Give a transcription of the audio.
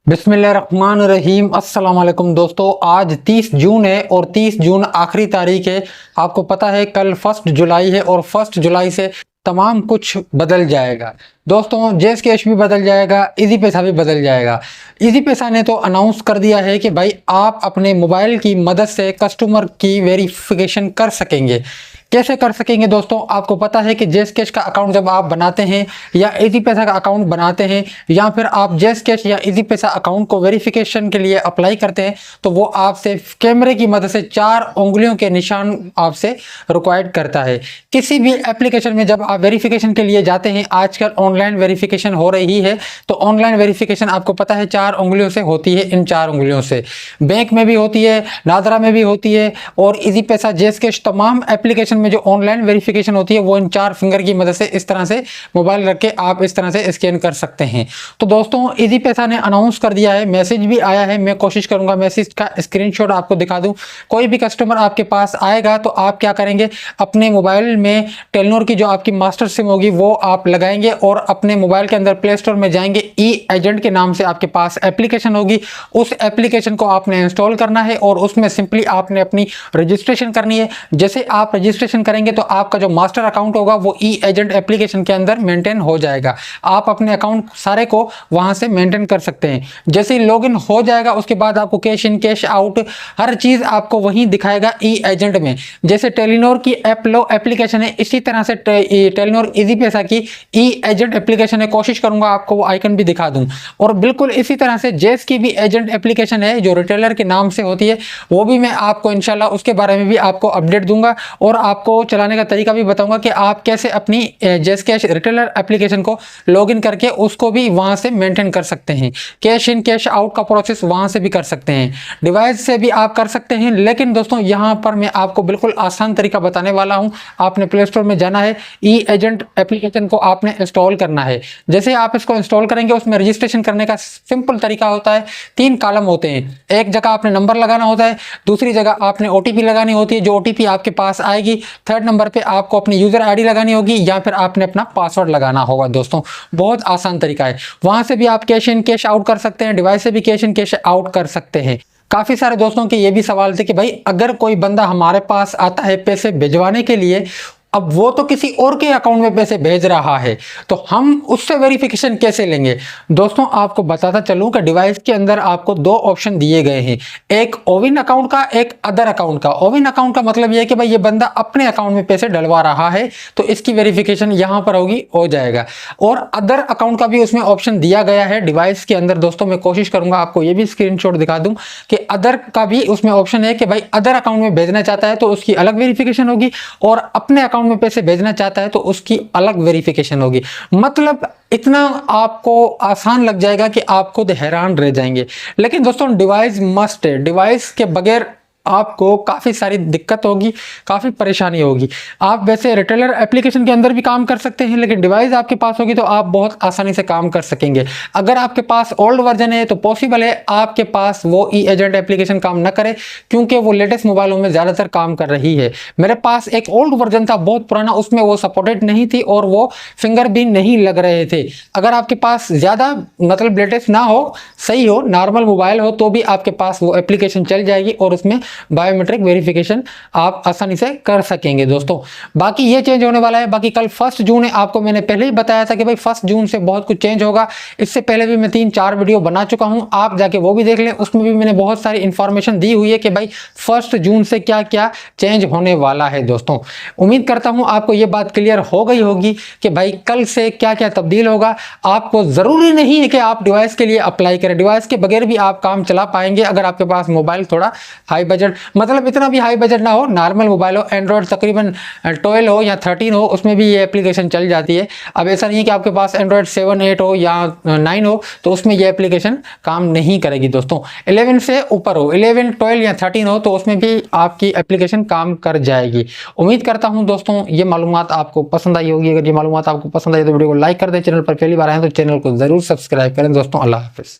बिस्मिल्लाहिर्रहमानिर्रहीम। अस्सलाम वालेकुम दोस्तों, आज 30 जून है और 30 जून आखिरी तारीख है। आपको पता है कल 1 जुलाई है और 1 जुलाई से तमाम कुछ बदल जाएगा दोस्तों। जेस कैश भी बदल जाएगा, इजी पैसा भी बदल जाएगा। इजी पैसा ने तो अनाउंस कर दिया है कि भाई आप अपने मोबाइल की मदद से कस्टमर की वेरिफिकेशन कर सकेंगे। कैसे कर सकेंगे दोस्तों? आपको पता है कि जेस कैश का अकाउंट जब आप बनाते हैं या इजी पैसा का अकाउंट बनाते हैं या फिर आप जेस कैश या इजी पैसा अकाउंट को वेरिफिकेशन के लिए अप्लाई करते हैं तो वो आपसे कैमरे की मदद से 4 उंगलियों के निशान आपसे रिक्वायर्ड करता है। किसी भी एप्लीकेशन में जब आप वेरिफिकेशन के लिए जाते हैं, आजकल ऑनलाइन वेरिफिकेशन हो रही है, तो ऑनलाइन वेरिफिकेशन आपको पता है 4 उंगलियों से होती है। इन 4 उंगलियों से बैंक में भी होती है, नादरा में भी होती है और इजी पैसा, जेस कैश, तमाम एप्लीकेशन में जो ऑनलाइन वेरिफिकेशन होती है वो इन 4 फिंगर की मदद से इस तरह से मोबाइल रख के आप इस तरह से स्कैन कर सकते हैं। तो दोस्तों इजी पैसा ने अनाउंस कर दिया है, मैसेज भी आया है। मैं कोशिश करूंगा मैसेज का स्क्रीनशॉट आपको दिखा दूं। कोई भी कस्टमर आपके पास आएगा तो आप क्या करेंगे, अपने मोबाइल में टेलीनॉर की जो आपकी मास्टर सिम होगी वो आप लगाएंगे और अपने मोबाइल के अंदर प्ले स्टोर में जाएंगे। ई एजेंट के नाम से आपके पास एप्लीकेशन होगी, उस एप्लीकेशन को आपने इंस्टॉल करना है और उसमें सिंपली आपने अपनी रजिस्ट्रेशन करनी है। जैसे आप रजिस्ट्रेशन करेंगे तो आपका जो मास्टर अकाउंट होगा वो ई एजेंट एप्लीकेशन के अंदर मेंटेन हो जाएगा। आप अपने अकाउंट सारे को वहां से मेंटेन कर सकते हैं। जैसे ही लॉगिन हो जाएगा उसके बाद आपको कैश इन कैश आउट हर चीज आपको वहीं दिखाएगा ई एजेंट में। जैसे टेलीनॉर की लो एप्लीकेशन है, इसी तरह से टेलीनॉर इजी पैसा की ई एजेंट एप्लीकेशन है। कोशिश करूंगा आपको वो आइकन भी दिखा दूं। और बिल्कुल इसी तरह से जेस की भी एजेंट एप्लीकेशन है जो रिटेलर के नाम से होती है, वो भी मैं आपको इंशाल्लाह उसके बारे में भी आपको अपडेट दूंगा और आपको चलाने का तरीका भी बताऊंगा कि आप कैसे अपनी जेस कैश रिटेलर एप्लीकेशन को लॉगिन करके उसको भी वहां से मेंटेन कर सकते हैं। कैश इन कैश आउट का प्रोसेस वहां से भी कर सकते हैं, डिवाइस से भी आप कर सकते हैं। लेकिन दोस्तों यहां पर मैं आपको बिल्कुल आसान तरीका बताने वाला हूं। आपने प्ले स्टोर में जाना है, ई एजेंट एप्लीकेशन को आपने इंस्टॉल करना है। जैसे आप इसको इंस्टॉल करेंगे उसमें रजिस्ट्रेशन करने का सिंपल तरीका होता है। 3 कॉलम होते हैं। एक जगह आपने नंबर लगाना होता है, दूसरी जगह आपने ओटीपी लगानी होती है, जो ओटीपी आपके पास आएगी। थर्ड नंबर पे आपको अपनी यूजर आईडी लगानी होगी या फिर आपने अपना पासवर्ड लगाना होगा। दोस्तों बहुत आसान तरीका है। वहां से भी आप कैश इन कैश आउट कर सकते हैं, डिवाइस से भी कैश इन कैश आउट कर सकते हैं। काफी सारे दोस्तों के ये भी सवाल थे कि भाई अगर कोई बंदा हमारे पास आता है पैसे भिजवाने के लिए, अब वो तो किसी और के अकाउंट में पैसे भेज रहा है, तो हम उससे वेरिफिकेशन कैसे लेंगे? दोस्तों आपको बताता चलूं कि डिवाइस के अंदर आपको 2 ऑप्शन दिए गए हैं, एक ओविन अकाउंट का, एक अदर अकाउंट का। ओविन अकाउंट का मतलब यह है कि भाई ये बंदा अपने अकाउंट में पैसे डलवा रहा है तो इसकी वेरिफिकेशन यहां पर होगी, हो जाएगा। और अदर अकाउंट का भी उसमें ऑप्शन दिया गया है डिवाइस के अंदर। दोस्तों मैं कोशिश करूंगा आपको ये भी स्क्रीनशॉट दिखा दूं कि अदर का भी उसमें ऑप्शन है कि भाई अदर अकाउंट में भेजना चाहता है तो उसकी अलग वेरिफिकेशन होगी और अपने अकाउंट में पैसे भेजना चाहता है तो उसकी अलग वेरिफिकेशन होगी। मतलब इतना आपको आसान लग जाएगा कि आप खुद हैरान रह जाएंगे। लेकिन दोस्तों डिवाइस मस्ट है, डिवाइस के बगैर आपको काफ़ी सारी दिक्कत होगी, काफ़ी परेशानी होगी। आप वैसे रिटेलर एप्लीकेशन के अंदर भी काम कर सकते हैं, लेकिन डिवाइस आपके पास होगी तो आप बहुत आसानी से काम कर सकेंगे। अगर आपके पास ओल्ड वर्जन है तो पॉसिबल है आपके पास वो ई एजेंट एप्लीकेशन काम ना करे, क्योंकि वो लेटेस्ट मोबाइलों में ज़्यादातर काम कर रही है। मेरे पास एक ओल्ड वर्जन था बहुत पुराना, उसमें वो सपोर्टेड नहीं थी और वो फिंगर भी नहीं लग रहे थे। अगर आपके पास ज़्यादा मतलब लेटेस्ट ना हो, सही हो, नॉर्मल मोबाइल हो, तो भी आपके पास वो एप्लीकेशन चल जाएगी और उसमें बायोमेट्रिक वेरिफिकेशन आप आसानी से कर सकेंगे। दोस्तों बाकी ये चेंज होने वाला है। बाकी कल 1 जून है, आपको मैंने पहले ही बताया था कि भाई 1 जून से बहुत कुछ चेंज होगा। इससे पहले भी मैं 3-4 वीडियो बना चुका हूं, आप जाके वो भी देख लें। उसमें भी मैंने बहुत सारी इंफॉर्मेशन दी हुई है कि भाई 1 जून से क्या क्या चेंज होने वाला है। दोस्तों उम्मीद करता हूं आपको ये बात क्लियर हो गई होगी कि भाई कल से क्या क्या तब्दील होगा। आपको जरूरी नहीं है कि आप डिवाइस के लिए अप्लाई करें, डिवाइस के बगैर भी आप काम चला पाएंगे अगर आपके पास मोबाइल थोड़ा हाई बजट, मतलब इतना भी हाई बजट ना हो, नॉर्मल मोबाइल हो, एंड्रॉयड तकरीबन 12 हो या 13 हो, उसमें भी ये एप्लीकेशन चल जाती है। अब ऐसा नहीं है कि आपके पास एंड्रॉयड 7, 8 हो या 9 हो तो उसमें ये एप्लीकेशन काम नहीं करेगी। दोस्तों 11 से ऊपर हो, 11, 12 या 13 हो तो उसमें भी आपकी एप्लीकेशन काम कर जाएगी। उम्मीद करता हूँ दोस्तों ये मालूमात आपको पसंद आई होगी। अगर ये मालूमात आपको पसंद आई तो वीडियो को लाइक कर दें, चैनल पर पहली बार आए तो चैनल को जरूर सब्सक्राइब करें। दोस्तों अल्लाह हाफिज़।